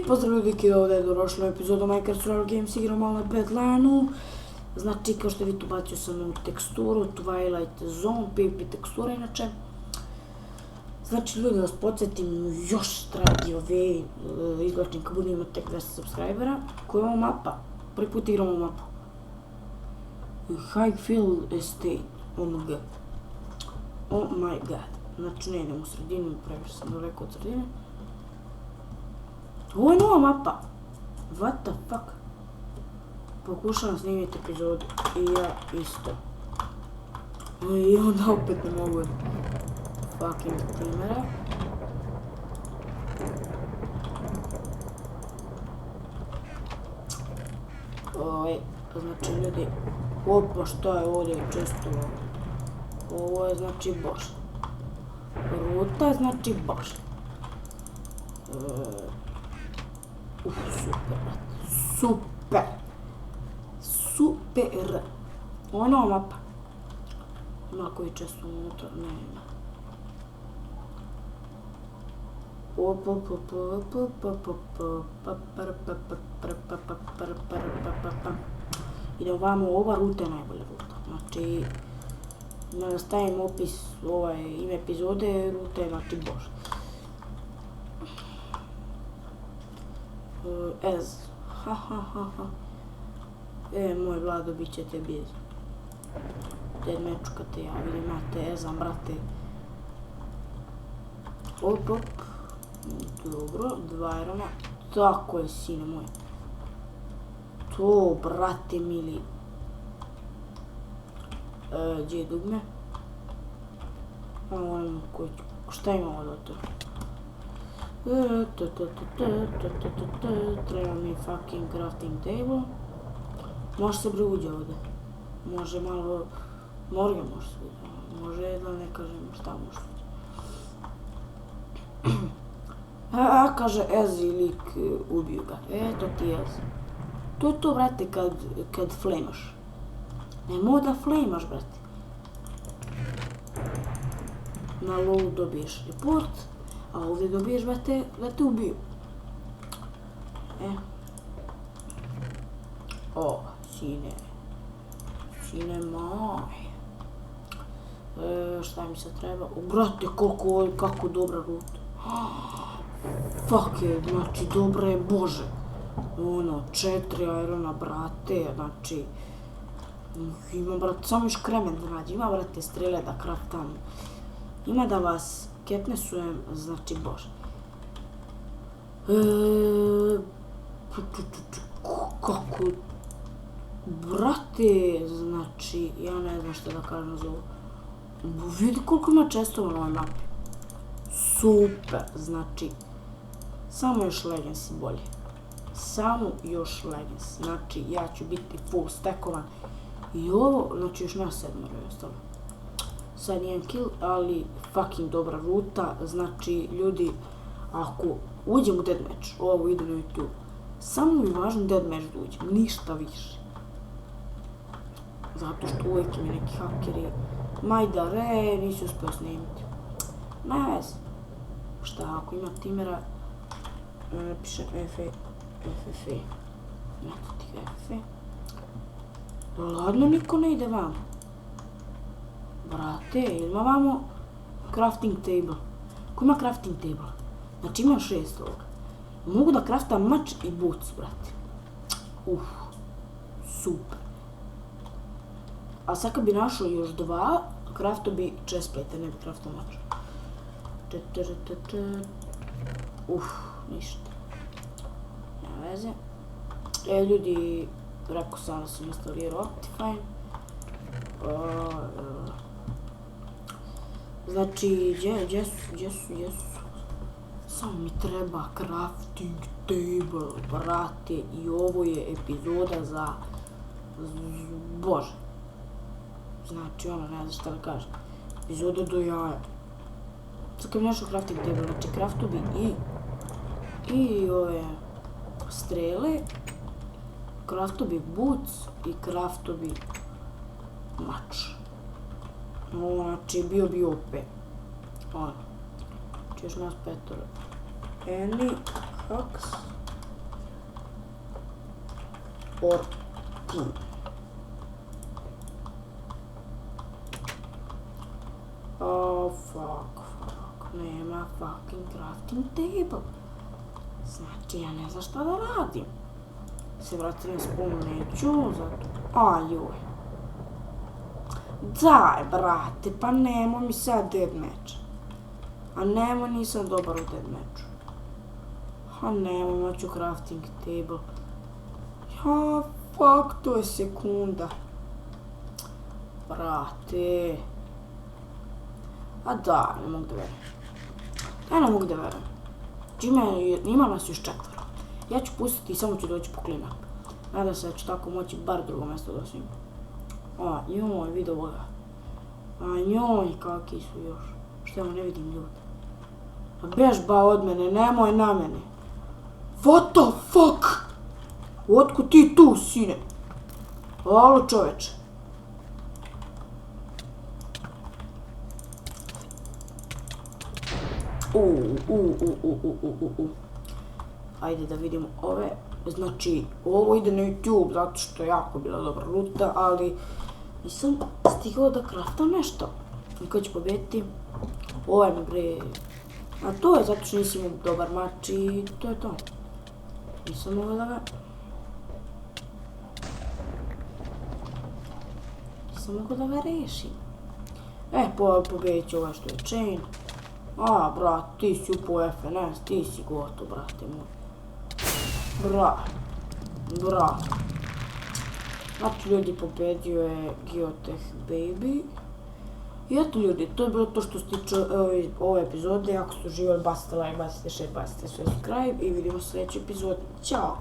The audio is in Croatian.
pozdrav ljudi koji ovdje je došlo epizodu Minecraft Survival Games, igrao malo na Bedlanu. Znači, kao što vidite, ubacio sam ovu teksturu, Twilight Zone, PvP tekstura inače. Znači, ljudi, da vas podsjetim, još dragi ove izglačim kad budem imati tek 200 subscribera. Koja je ovo mapa? Prvi put igram ovu mapu. Highfield Estate, OMG. Oh my god. Znači, ne idem u sredinu, previše sam daleko od sredine. Ovo je nova mapa. What the fuck? Pokušavam snimiti epizodu i ja isto. I onda opet ne mogu fucking timera. Znači ljudi, opa šta je ovdje često ovo je znači boš. Ruta je znači boš. Super, super, super. Ovo je nova mapa. Ima koji često unutra, nema. Idemo vamo, ova ruta je najbolja ruta. Znači, da stavim opis, ime epizode, ruta je znači bož. Moj Vlado, bit će te biz. Dead matchu kad te ja vidim, imate ezam, brate. Op. Dobro, 2 irona. Tako je, sine moj. To, brate mili. Gdje je dugme? Šta imamo do to? Treba mi fucking crafting table. Može se bre uđe ovdje. Može malo... Morgan može se uđe. Može da ne kažem šta može se uđe. Kaže Ez i lik ubiju ga. To ti Ez. To je to, brate, kad flamaš. Nemoj da flamaš, brate. Na low dobiješ report. A ovdje dobiješ, brate, da te ubiju. Sine moj. Šta mi se treba? Brate, kako dobra ruta. Fuck je, znači dobra je, bože. 4 irona, brate, znači. Ima, brate, samo još kremen da nađe. Ima, brate, strele da craftam. Ima da vas ketnesujem, znači bože. Kako? Brate, znači, ja ne znam što da kažem za ovo. Vidi koliko ima čestova na ovoj mapi. Super, znači, samo još Legends i bolje. Samo još Legends, znači ja ću biti full stackovan. I ovo, znači još na 7 je ostalo. Sad nijem kill, ali fucking dobra ruta, znači ljudi, ako uđem u deathmatch, ovo ide na YouTube, samo mi je važno deathmatch da uđem, ništa više. Zato što uvijek mi neki hakeri, majdare, nisi uspio snimiti. Ne vez. Šta, ako ima timera, napišem FFE. Eto ti FFE. Ladno, niko ne ide vam. Brate, ima vamo crafting table. Ko ima crafting table? Znači imam 6 ovoga. Mogu da craftam mač i boots, brate. Super. A sad kad bi našao još 2, craftao bi chestplate, ne bi craftao mač. Ništa. Nema veze. Ljudi, rekao sam da sam instalirao Optifine. Znači, gdje su? Samo mi treba crafting table, brate, i ovo je epizoda za... Bože. Znači, ne znam šta da kažem. Epizoda do jaja. Sad kad bi našao crafting table, znači craftu bi i ove strele, craftu bi boots i craftu bi mač. Znači, bio bi OP. Znači, još nas 5. Any hacks. 14. Oh, fuck. Nema fucking crafting table. Znači, ja ne znam šta da radim. Se vratim na sponu neću, zato... A, joj. Daj, brate, pa nemo mi sad deathmatch. A nemo, nisam dobar u deathmatchu. A nemo, imaću crafting table. Ja, fuck, to je sekunda. Brate. A da, ne mogu da verujem. Ja ne mogu da verujem. Ima nas još 4. Ja ću pustiti i samo ću doći po clean up. Nadam se da ću tako moći bar drugo mjesto da osvim. A, joj, vidi ovoga. A njoj, kakvi su još. Što ja ne vidim ljudi. A bežba od mene, nemoj na mene. What the fuck? Otkud ti tu, sine? Alo, čoveče. Ajde da vidimo ove. Znači, ovo ide na YouTube zato što je jako bila dobra ruta, ali nisam stigao da craftam nešto. I ko će pobediti? Ovaj me bre. A to je zato što nisam imao dobar mač i to je to. Nisam mogao da ga... Nisam mogao da ga rešim. Pobedit ću ovaj što je chain. A, brat, ti si upao FNS, ti si gotov, brate moj. Brat. Znači, ljudi, pobedio je Geotech Baby. I eto, ljudi, to je bilo to što se tiče ove epizode. Ako ste uživali, bacite like, bacite share, bacite subscribe i vidimo se u sljedećoj epizodi. Ćao!